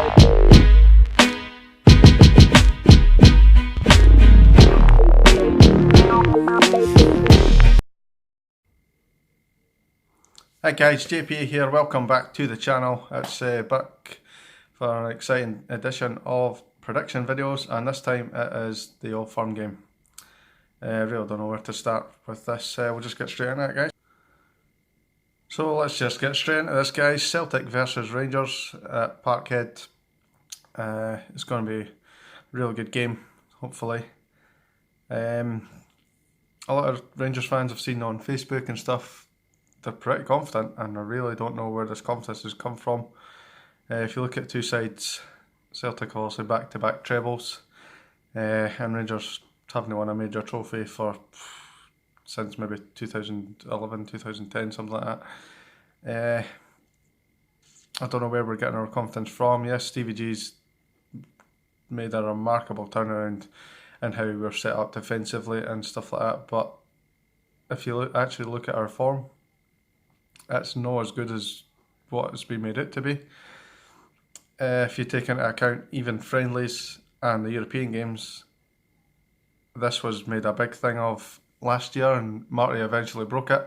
Hi guys, JP here, welcome back to the channel. It's back for an exciting edition of prediction videos, and this time it is the Old Firm game. Really don't know where to start with this, we'll just get straight into it, guys. So let's just get straight into this, guys. Celtic versus Rangers at Parkhead. It's going to be a really good game, hopefully. A lot of Rangers fans I've seen on Facebook and stuff, they're pretty confident, and I really don't know where this confidence has come from. If you look at two sides, Celtic obviously back-to-back trebles, and Rangers haven't won a major trophy since maybe 2011, 2010, something like that. I don't know where we're getting our confidence from. Yes, Stevie G's made a remarkable turnaround in how we're set up defensively and stuff like that, but if you actually look at our form, it's not as good as what it's been made out to be. If you take into account even friendlies and the European games, this was made a big thing of last year, and Marty eventually broke it,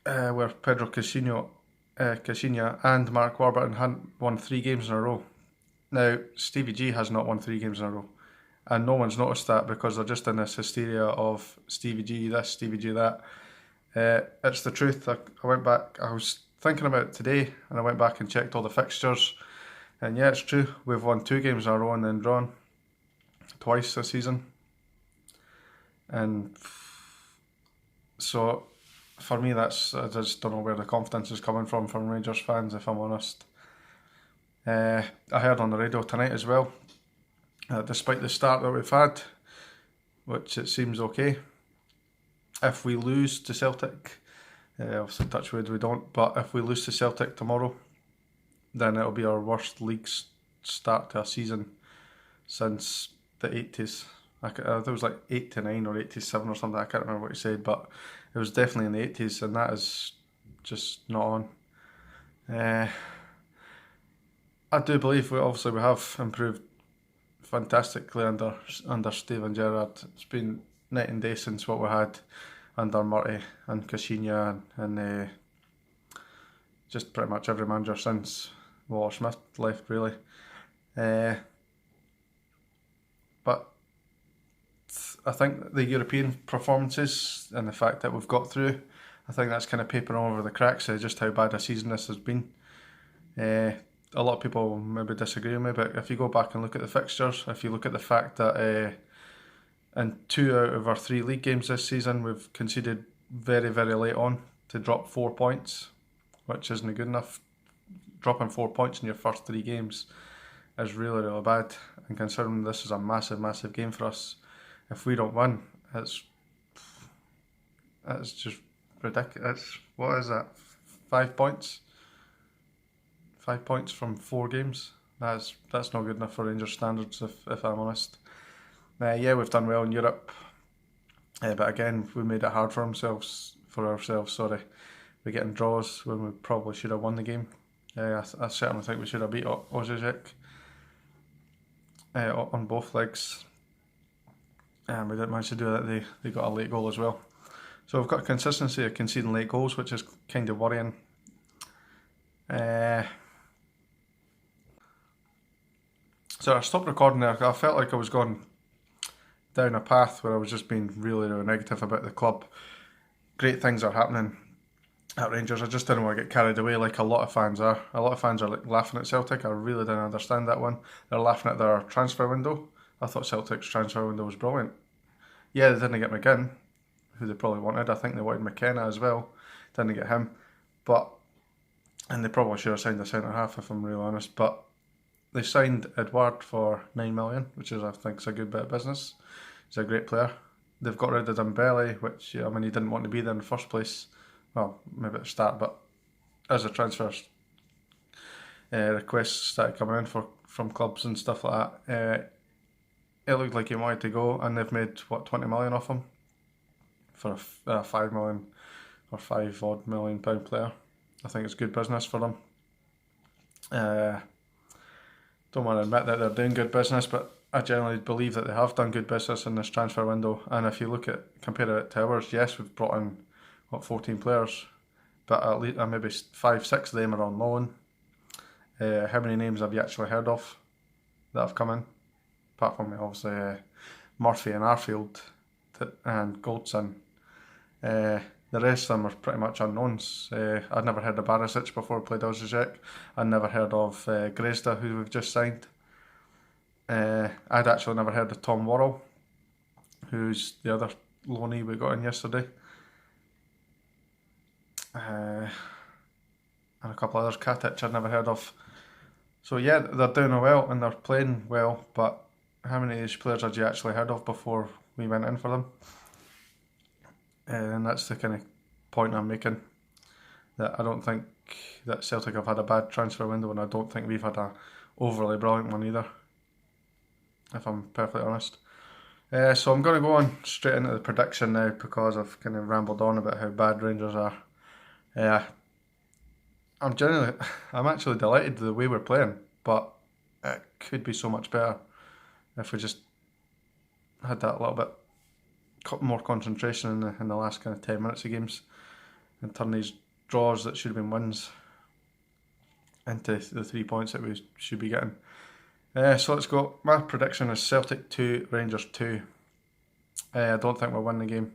where Pedro Caixinha and Mark Warburton hadn't won 3 games in a row. Now, Stevie G has not won 3 games in a row, and no one's noticed that because they're just in this hysteria of Stevie G this, Stevie G that. It's the truth. I went back, I was thinking about it today, and I went back and checked all the fixtures, and yeah, it's true, we've won 2 games in a row and then drawn twice this season. And so for me, I just don't know where the confidence is coming from Rangers fans, if I'm honest. I heard on the radio tonight as well, despite the start that we've had, which it seems okay, if we lose to Celtic, obviously touch wood we don't, but if we lose to Celtic tomorrow, then it'll be our worst league start to a season since the 80s. There was like 89 or 87 or something, I can't remember what he said, but it was definitely in the 80s, and that is just not on. I do believe we have improved fantastically under Steven Gerrard. It's been night and day since what we had under Murty and Caixinha and just pretty much every manager since Walter Smith left, really. But I think the European performances and the fact that we've got through, I think that's kind of papering over the cracks of just how bad a season this has been. A lot of people maybe disagree with me, but if you go back and look at the fixtures, if you look at the fact that in 2 out of our 3 league games this season, we've conceded very, very late on to drop 4 points, which isn't good enough. Dropping 4 points in your first 3 games is really, really bad. And considering this is a massive, massive game for us, if we don't win, it's just ridiculous. What is that? 5 points? 5 points from 4 games? That's not good enough for Rangers standards, if I'm honest. Yeah, we've done well in Europe, but again, we made it hard for ourselves. We're getting draws when we probably should have won the game. I certainly think we should have beat Osijek on both legs, and we didn't manage to do that. They got a late goal as well. So we've got consistency of conceding late goals, which is kind of worrying. So I stopped recording there. I felt like I was going down a path where I was just being really, really negative about the club. Great things are happening at Rangers. I just didn't want to get carried away like a lot of fans are. A lot of fans are like laughing at Celtic. I really didn't understand that one. They're laughing at their transfer window. I thought Celtic's transfer window was brilliant. Yeah, they didn't get McGinn, who they probably wanted. I think they wanted McKenna as well. Didn't get him. And they probably should have signed a centre half, if I'm really honest. But they signed Edouard for 9 million, which I think is a good bit of business. He's a great player. They've got rid of Dembele, which, he didn't want to be there in the first place. Well, maybe at the start, but as a transfer requests started coming in from clubs and stuff like that, it looked like he wanted to go, and they've made, 20 million off him for a 5 million or 5 odd million pound player. I think it's good business for them. don't want to admit that they're doing good business, but I generally believe that they have done good business in this transfer window. And if you look at compare it to ours, yes, we've brought in 14 players, but at least maybe 5, 6 of them are on loan. How many names have you actually heard of that have come in? Apart from obviously Murphy and Arfield and Goldson. The rest of them are pretty much unknowns. I'd never heard of Barisic before he played Osijek. I'd never heard of Grezda, who we've just signed. I'd actually never heard of Tom Worrell, who's the other loanee we got in yesterday. And a couple others. Katic I'd never heard of. So yeah, they're doing well and they're playing well, but how many of these players had you actually heard of before we went in for them? And that's the kind of point I'm making, that I don't think that Celtic have had a bad transfer window, and I don't think we've had a overly brilliant one either, if I'm perfectly honest. So I'm going to go on straight into the prediction now, because I've kind of rambled on about how bad Rangers are. I'm actually delighted with the way we're playing, but it could be so much better if we just had that little bit more concentration in the last kind of 10 minutes of games, and turn these draws that should have been wins into the 3 points that we should be getting. So let's go. My prediction is Celtic 2, Rangers 2. I don't think we'll win the game,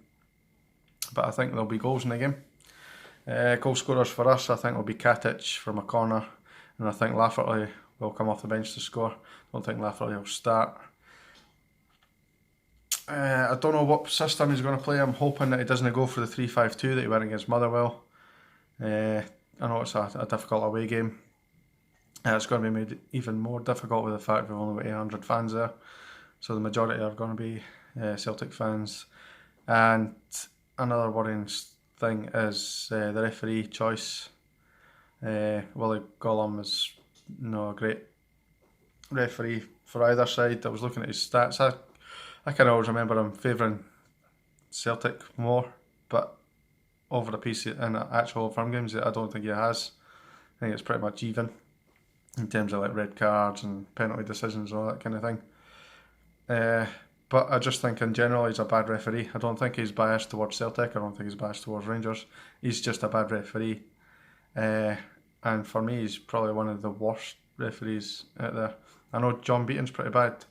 but I think there'll be goals in the game. Goal scorers for us, I think will be Katic from a corner, and I think Lafferty will come off the bench to score. I don't think Lafferty will start. I don't know what system he's going to play. I'm hoping that he doesn't go for the 3-5-2 that he went against Motherwell. I know it's a difficult away game. It's going to be made even more difficult with the fact we've only got 800 fans there. So the majority are going to be Celtic fans. And another worrying thing is the referee choice. Willie Gollum is a great referee for either side. I was looking at his stats. I can always remember him favouring Celtic more, but over the piece in actual firm games, I don't think he has. I think it's pretty much even in terms of like red cards and penalty decisions and all that kind of thing. But I just think in general he's a bad referee. I don't think he's biased towards Celtic. I don't think he's biased towards Rangers. He's just a bad referee. And for me, he's probably one of the worst referees out there. I know John Beaton's pretty bad.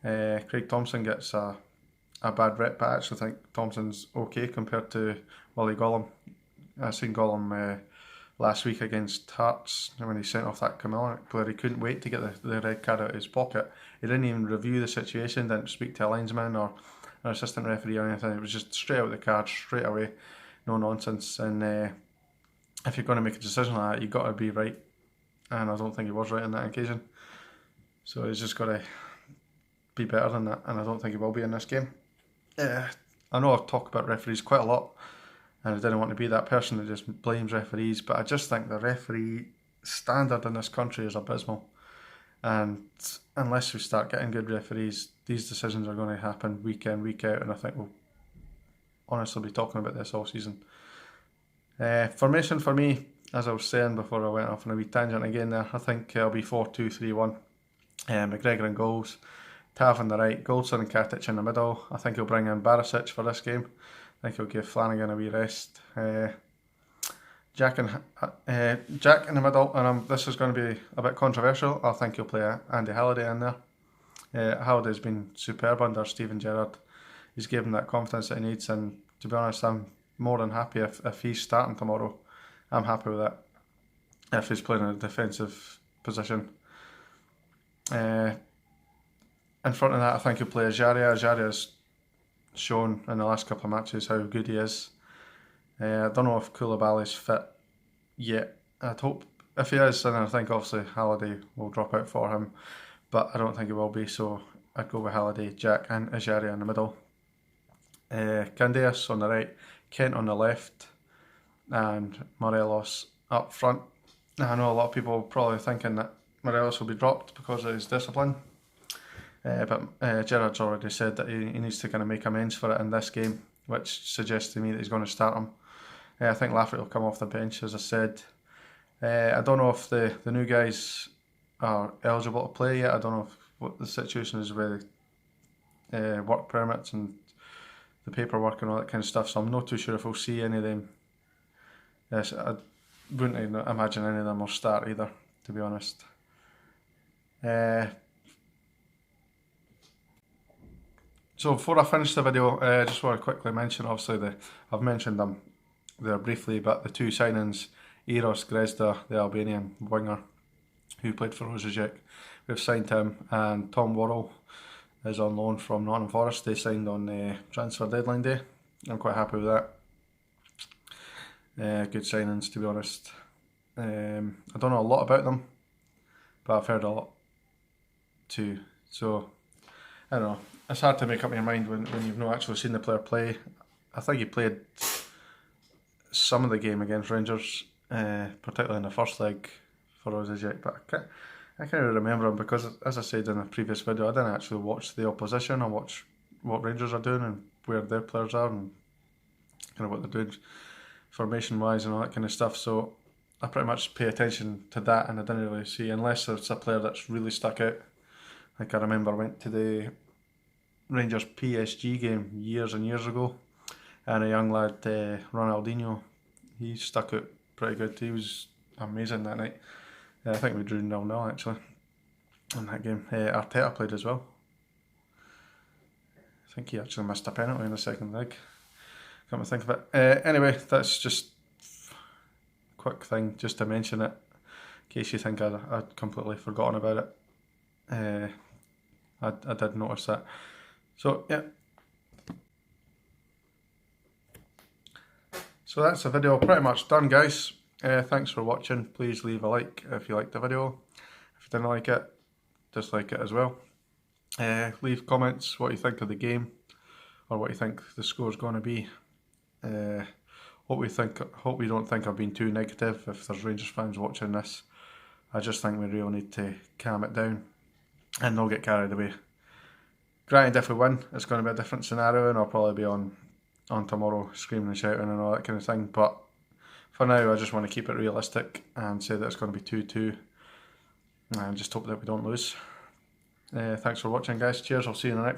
Craig Thompson gets a bad rep, but I actually think Thompson's okay compared to Willie Gollum. I seen Gollum last week against Hearts when he sent off that Kamilic player. He couldn't wait to get the red card out of his pocket. He didn't even review the situation, didn't speak to a linesman or an assistant referee or anything. It was just straight out the card, straight away, no nonsense. And if you're going to make a decision like that, you've got to be right. And I don't think he was right on that occasion. So he's just got to be better than that, and I don't think he will be in this game. I know I've talked about referees quite a lot, and I didn't want to be that person that just blames referees, but I just think the referee standard in this country is abysmal, and unless we start getting good referees, these decisions are going to happen week in, week out, and I think we'll honestly be talking about this all season. Formation for me, as I was saying before I went off on a wee tangent again there, I think it'll be 4-2-3-1. McGregor in goals, Tav on the right, Goldson and Katic in the middle. I think he'll bring in Barisic for this game. I think he'll give Flanagan a wee rest. Jack in the middle, and this is going to be a bit controversial. I think he'll play Andy Halliday in there. Halliday's been superb under Steven Gerrard. He's given that confidence that he needs, and to be honest, I'm more than happy if he's starting tomorrow. I'm happy with that. If he's playing in a defensive position. In front of that, I think he'll play Ajaria. Ajaria's shown in the last couple of matches how good he is. I don't know if Koulibaly's fit yet. I'd hope if he is, then I think obviously Halliday will drop out for him, but I don't think he will be, so I'd go with Halliday, Jack and Ajaria in the middle. Candeas on the right, Kent on the left, and Morelos up front. I know a lot of people probably thinking that Morelos will be dropped because of his discipline. But Gerrard's already said that he needs to kind of make amends for it in this game, which suggests to me that he's going to start him. I think Lafferty will come off the bench, as I said. I don't know if the new guys are eligible to play yet. I don't know what the situation is with work permits and the paperwork and all that kind of stuff, so I'm not too sure if we'll see any of them. Yes, I wouldn't imagine any of them will start either, to be honest. So before I finish the video, I just want to quickly mention, obviously I've mentioned them there briefly, but the two signings, Eros Grezda, the Albanian winger who played for Osijek, we've signed him, and Tom Worrell is on loan from Nottingham Forest. They signed on transfer deadline day. I'm quite happy with that. Good signings, to be honest. I don't know a lot about them, but I've heard a lot too. So I don't know. It's hard to make up your mind when you've not actually seen the player play. I think he played some of the game against Rangers, particularly in the first leg for Osijek, but I can't really remember him because, as I said in a previous video, I didn't actually watch the opposition. I watch what Rangers are doing and where their players are and kind of what they're doing formation wise and all that kind of stuff. So I pretty much pay attention to that, and I didn't really see, unless it's a player that's really stuck out. Like I remember I went to the Rangers PSG game years and years ago, and a young lad, Ronaldinho, he stuck out pretty good. He was amazing that night. I think we drew 0-0 actually in that game. Arteta played as well. I think he actually missed a penalty in the second leg. Come to think of it. Anyway, that's just a quick thing just to mention it, in case you think I'd completely forgotten about it. I did notice that. So yeah. So that's the video pretty much done, guys. Thanks for watching. Please leave a like if you liked the video. If you didn't like it, dislike it as well. Leave comments what you think of the game, or what you think the score's going to be. Hope we don't think I've been too negative if there's Rangers fans watching this. I just think we really need to calm it down and not get carried away. Granted, if we win, it's going to be a different scenario, and I'll probably be on tomorrow screaming and shouting and all that kind of thing, but for now I just want to keep it realistic and say that it's going to be 2-2 and just hope that we don't lose. Thanks for watching, guys. Cheers, I'll see you in the next